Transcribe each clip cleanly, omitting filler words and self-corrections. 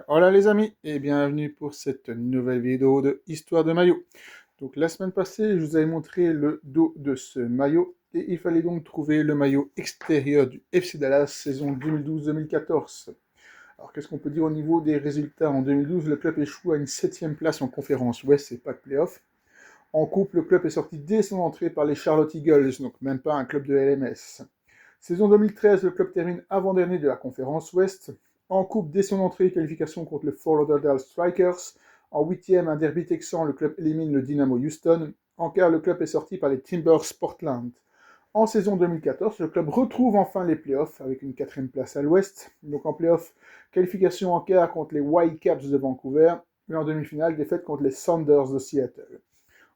Hola les amis et bienvenue pour cette nouvelle vidéo de Histoire de maillot. Donc la semaine passée, je vous avais montré le dos de ce maillot et il fallait donc trouver le maillot extérieur du FC Dallas saison 2012-2014. Alors qu'est-ce qu'on peut dire au niveau des résultats? En 2012, le club échoue à une 7e place en conférence ouest et pas de playoff. En coupe, le club est sorti dès son entrée par les Charlotte Eagles, donc même pas un club de LMS. Saison 2013, le club termine avant-dernier de la conférence ouest. En coupe, dès son entrée, qualification contre le Fort Lauderdale Strikers. En 8e, un derby texan, le club élimine le Dynamo Houston. En quart, le club est sorti par les Timbers Portland. En saison 2014, le club retrouve enfin les playoffs avec une 4e place à l'ouest. Donc en playoffs, qualification en quart contre les Whitecaps de Vancouver. Et en demi-finale, défaite contre les Sounders de Seattle.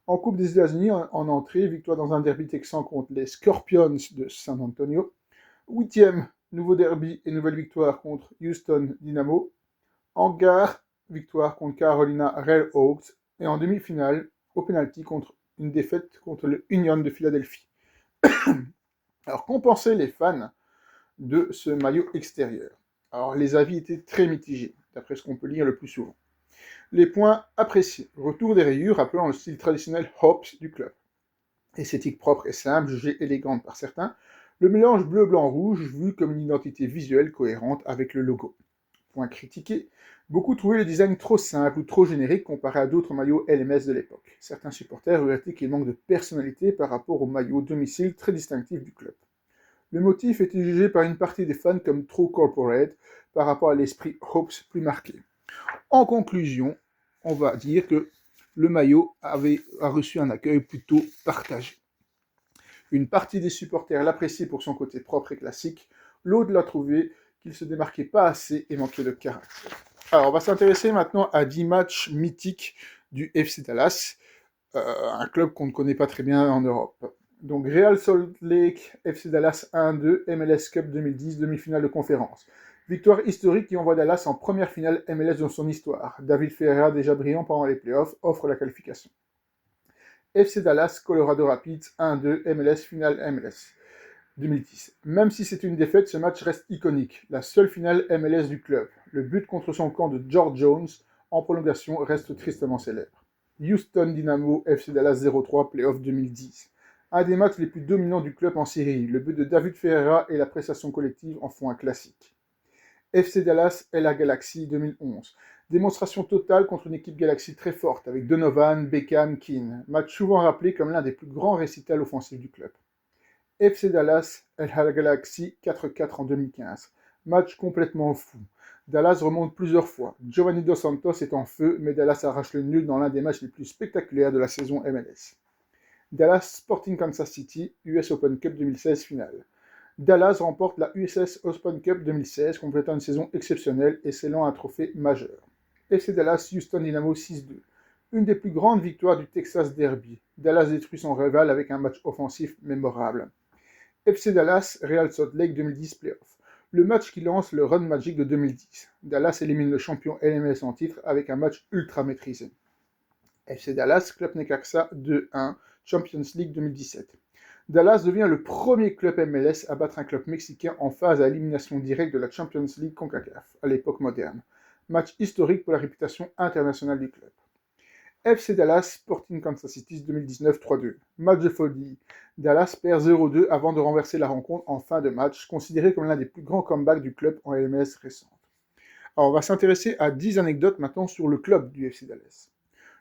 En Coupe des États-Unis, en entrée, victoire dans un derby texan contre les Scorpions de San Antonio. 8e, nouveau derby et nouvelle victoire contre Houston Dynamo. En quart, victoire contre Carolina Railhawks. Et en demi-finale, au penalty, contre une défaite contre le Union de Philadelphie. Alors, qu'ont pensé les fans de ce maillot extérieur? Alors, les avis étaient très mitigés, d'après ce qu'on peut lire le plus souvent. Les points appréciés. Retour des rayures rappelant le style traditionnel Hops du club. Esthétique propre et simple, jugée élégante par certains. Le mélange bleu-blanc-rouge vu comme une identité visuelle cohérente avec le logo. Point critiqué. Beaucoup trouvaient le design trop simple ou trop générique comparé à d'autres maillots LMS de l'époque. Certains supporters regrettaient qu'il manque de personnalité par rapport au maillot domicile très distinctif du club. Le motif était jugé par une partie des fans comme trop corporate par rapport à l'esprit Hopes plus marqué. En conclusion, on va dire que le maillot a reçu un accueil plutôt partagé. Une partie des supporters l'appréciait pour son côté propre et classique, l'autre l'a trouvé qu'il se démarquait pas assez et manquait de caractère. Alors, on va s'intéresser maintenant à 10 matchs mythiques du FC Dallas, un club qu'on ne connaît pas très bien en Europe. Donc, Real Salt Lake, FC Dallas 1-2, MLS Cup 2010, demi-finale de conférence. Victoire historique qui envoie Dallas en première finale MLS dans son histoire. David Ferreira, déjà brillant pendant les playoffs, offre la qualification. FC Dallas, Colorado Rapids 1-2, MLS finale MLS 2010. Même si c'est une défaite, ce match reste iconique. La seule finale MLS du club. Le but contre son camp de George Jones en prolongation reste tristement célèbre. Houston Dynamo FC Dallas 0-3 Playoff 2010. Un des matchs les plus dominants du club en série. Le but de David Ferreira et la prestation collective en font un classique. FC Dallas et la Galaxy 2011. Démonstration totale contre une équipe Galaxy très forte, avec Donovan, Beckham, Keane. Match souvent rappelé comme l'un des plus grands récitals offensifs du club. FC Dallas et la Galaxy 4-4 en 2015. Match complètement fou. Dallas remonte plusieurs fois. Giovanni Dos Santos est en feu, mais Dallas arrache le nul dans l'un des matchs les plus spectaculaires de la saison MLS. Dallas Sporting Kansas City, US Open Cup 2016 finale. Dallas remporte la USS Open Cup 2016, complétant une saison exceptionnelle et scellant un trophée majeur. FC Dallas Houston Dynamo 6-2. Une des plus grandes victoires du Texas Derby. Dallas détruit son rival avec un match offensif mémorable. FC Dallas Real Salt Lake 2010 Playoff. Le match qui lance le run magic de 2010. Dallas élimine le champion LMS en titre avec un match ultra maîtrisé. FC Dallas Club Necaxa 2-1 Champions League 2017. Dallas devient le premier club MLS à battre un club mexicain en phase à élimination directe de la Champions League CONCACAF, à l'époque moderne. Match historique pour la réputation internationale du club. FC Dallas Sporting Kansas City 2019 3-2. Match de folie. Dallas perd 0-2 avant de renverser la rencontre en fin de match, considéré comme l'un des plus grands comebacks du club en MLS récente. Alors on va s'intéresser à 10 anecdotes maintenant sur le club du FC Dallas.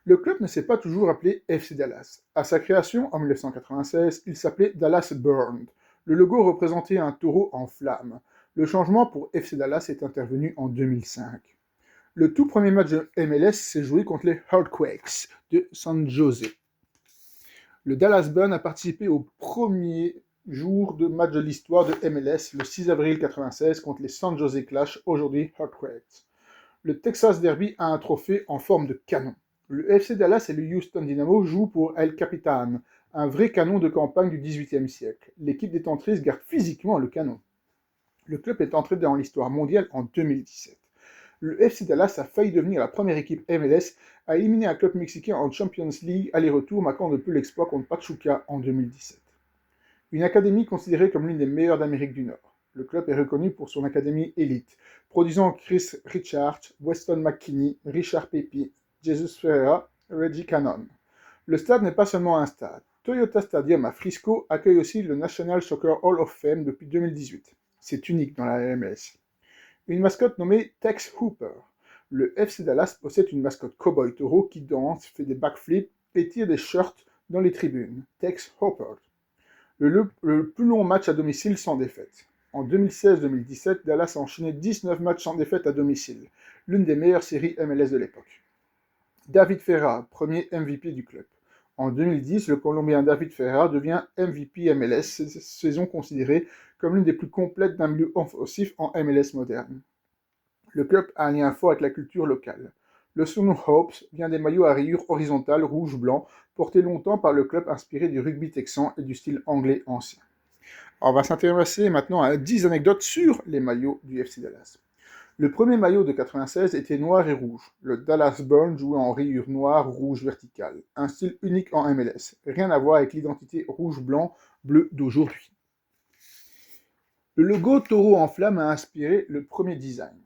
Le club ne s'est pas toujours appelé FC Dallas. À sa création, en 1996, il s'appelait Dallas Burned. Le logo représentait un taureau en flammes. Le changement pour FC Dallas est intervenu en 2005. Le tout premier match de MLS s'est joué contre les Earthquakes de San Jose. Le Dallas Burn a participé au premier jour de match de l'histoire de MLS, le 6 avril 1996, contre les San Jose Clash, aujourd'hui Earthquakes. Le Texas Derby a un trophée en forme de canon. Le FC Dallas et le Houston Dynamo jouent pour El Capitan, un vrai canon de campagne du XVIIIe siècle. L'équipe détentrice garde physiquement le canon. Le club est entré dans l'histoire mondiale en 2017. Le FC Dallas a failli devenir la première équipe MLS à éliminer un club mexicain en Champions League aller-retour, marquant de peu l'exploit contre Pachuca en 2017. Une académie considérée comme l'une des meilleures d'Amérique du Nord. Le club est reconnu pour son académie élite, produisant Chris Richards, Weston McKennie, Richard Pepe, Jesus Ferreira, Reggie Cannon. Le stade n'est pas seulement un stade. Toyota Stadium à Frisco accueille aussi le National Soccer Hall of Fame depuis 2018. C'est unique dans la MLS. Une mascotte nommée Tex Hooper. Le FC Dallas possède une mascotte cowboy taureau qui danse, fait des backflips et tire des shorts dans les tribunes. Tex Hooper. Le plus long match à domicile sans défaite. En 2016-2017, Dallas a enchaîné 19 matchs sans défaite à domicile, l'une des meilleures séries MLS de l'époque. David Ferreira, premier MVP du club. En 2010, le Colombien David Ferreira devient MVP MLS, saison considérée comme l'une des plus complètes d'un milieu offensif en MLS moderne. Le club a un lien fort avec la culture locale. Le surnom Hopes vient des maillots à rayures horizontales rouge-blanc, portés longtemps par le club inspiré du rugby texan et du style anglais ancien. Alors, on va s'intéresser maintenant à 10 anecdotes sur les maillots du FC Dallas. Le premier maillot de 96 était noir et rouge. Le Dallas Burn jouait en rayures noire-rouge verticale. Un style unique en MLS. Rien à voir avec l'identité rouge-blanc-bleu d'aujourd'hui. Le logo taureau en flamme a inspiré le premier design.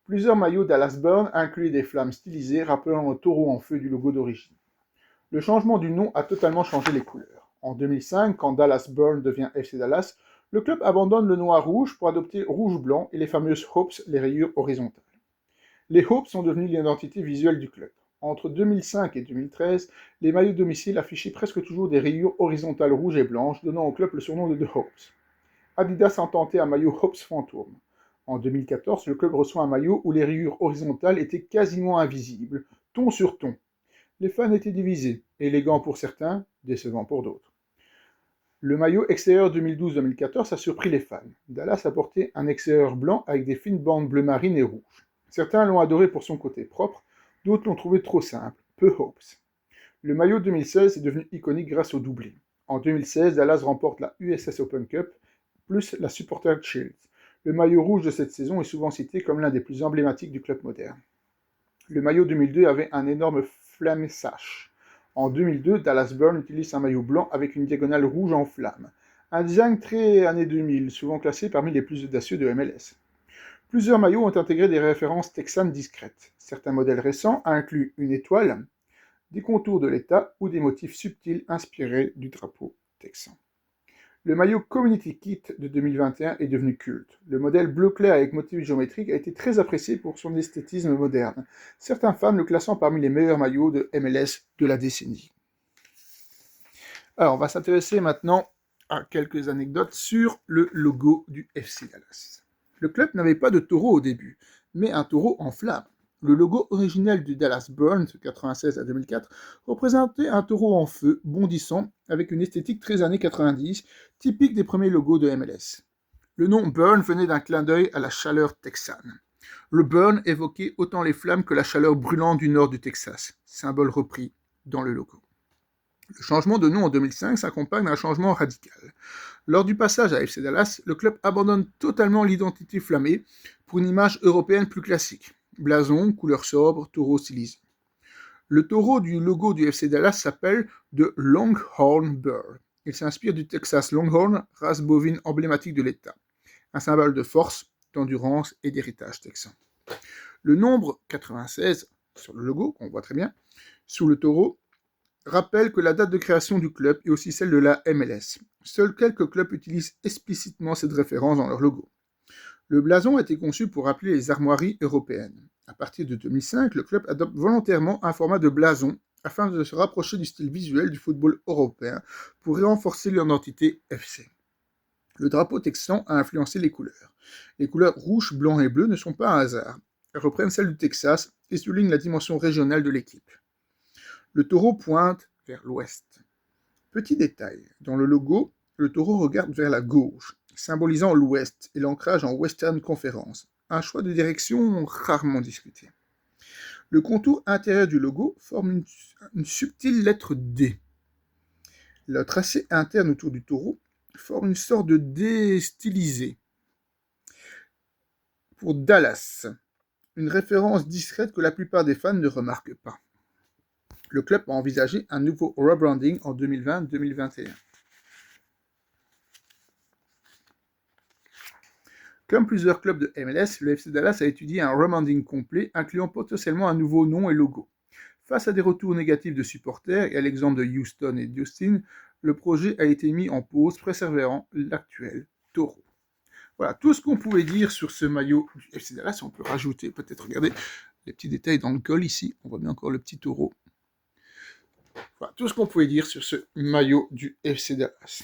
Plusieurs maillots Dallas Burn incluaient des flammes stylisées rappelant le taureau en feu du logo d'origine. Le changement du nom a totalement changé les couleurs. En 2005, quand Dallas Burn devient FC Dallas, le club abandonne le noir-rouge pour adopter rouge-blanc et les fameuses Hopes, les rayures horizontales. Les Hopes sont devenus l'identité visuelle du club. Entre 2005 et 2013, les maillots de domicile affichaient presque toujours des rayures horizontales rouges et blanches, donnant au club le surnom de The Hopes. Adidas a tenté un maillot Hopes fantôme. En 2014, le club reçoit un maillot où les rayures horizontales étaient quasiment invisibles, ton sur ton. Les fans étaient divisés, élégants pour certains, décevants pour d'autres. Le maillot extérieur 2012-2014 a surpris les fans. Dallas a porté un extérieur blanc avec des fines bandes bleu marine et rouge. Certains l'ont adoré pour son côté propre, d'autres l'ont trouvé trop simple, peu hopes. Le maillot 2016 est devenu iconique grâce au doublé. En 2016, Dallas remporte la USS Open Cup, plus la Supporter Shield. Le maillot rouge de cette saison est souvent cité comme l'un des plus emblématiques du club moderne. Le maillot 2002 avait un énorme flammes-sache. En 2002, Dallas Burn utilise un maillot blanc avec une diagonale rouge en flamme. Un design très années 2000, souvent classé parmi les plus audacieux de MLS. Plusieurs maillots ont intégré des références texanes discrètes. Certains modèles récents incluent une étoile, des contours de l'État ou des motifs subtils inspirés du drapeau texan. Le maillot Community Kit de 2021 est devenu culte. Le modèle bleu clair avec motifs géométriques a été très apprécié pour son esthétisme moderne, certains fans le classant parmi les meilleurs maillots de MLS de la décennie. Alors, on va s'intéresser maintenant à quelques anecdotes sur le logo du FC Dallas. Le club n'avait pas de taureau au début, mais un taureau en flamme. Le logo originel du Dallas Burn, de 1996 à 2004, représentait un taureau en feu, bondissant, avec une esthétique très années 90, typique des premiers logos de MLS. Le nom Burn venait d'un clin d'œil à la chaleur texane. Le burn évoquait autant les flammes que la chaleur brûlante du nord du Texas, symbole repris dans le logo. Le changement de nom en 2005 s'accompagne d'un changement radical. Lors du passage à FC Dallas, le club abandonne totalement l'identité flammée pour une image européenne plus classique. Blason, couleur sobre, taureau stylisé. Le taureau du logo du FC Dallas s'appelle The Longhorn Burr. Il s'inspire du Texas Longhorn, race bovine emblématique de l'État. Un symbole de force, d'endurance et d'héritage texan. Le nombre 96 sur le logo, qu'on voit très bien, sous le taureau, rappelle que la date de création du club est aussi celle de la MLS. Seuls quelques clubs utilisent explicitement cette référence dans leur logo. Le blason a été conçu pour rappeler les armoiries européennes. À partir de 2005, le club adopte volontairement un format de blason afin de se rapprocher du style visuel du football européen pour renforcer l'identité FC. Le drapeau texan a influencé les couleurs. Les couleurs rouge, blanc et bleu ne sont pas un hasard. Elles reprennent celles du Texas et soulignent la dimension régionale de l'équipe. Le taureau pointe vers l'ouest. Petit détail, dans le logo, le taureau regarde vers la gauche, symbolisant l'ouest et l'ancrage en Western Conference, un choix de direction rarement discuté. Le contour intérieur du logo forme une subtile lettre D. Le tracé interne autour du taureau forme une sorte de D stylisé. Pour Dallas, une référence discrète que la plupart des fans ne remarquent pas. Le club a envisagé un nouveau rebranding en 2020-2021. Comme plusieurs clubs de MLS, le FC Dallas a étudié un rebranding complet, incluant potentiellement un nouveau nom et logo. Face à des retours négatifs de supporters, et à l'exemple de Houston et d'Austin, le projet a été mis en pause, préservant l'actuel taureau. Voilà, tout ce qu'on pouvait dire sur ce maillot du FC Dallas. On peut rajouter, peut-être, regardez, les petits détails dans le col ici. On voit bien encore le petit taureau. Voilà, tout ce qu'on pouvait dire sur ce maillot du FC Dallas.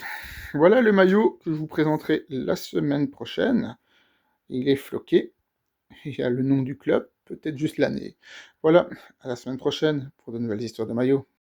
Voilà le maillot que je vous présenterai la semaine prochaine. Il est floqué. Il y a le nom du club, peut-être juste l'année. Voilà, à la semaine prochaine pour de nouvelles histoires de maillots.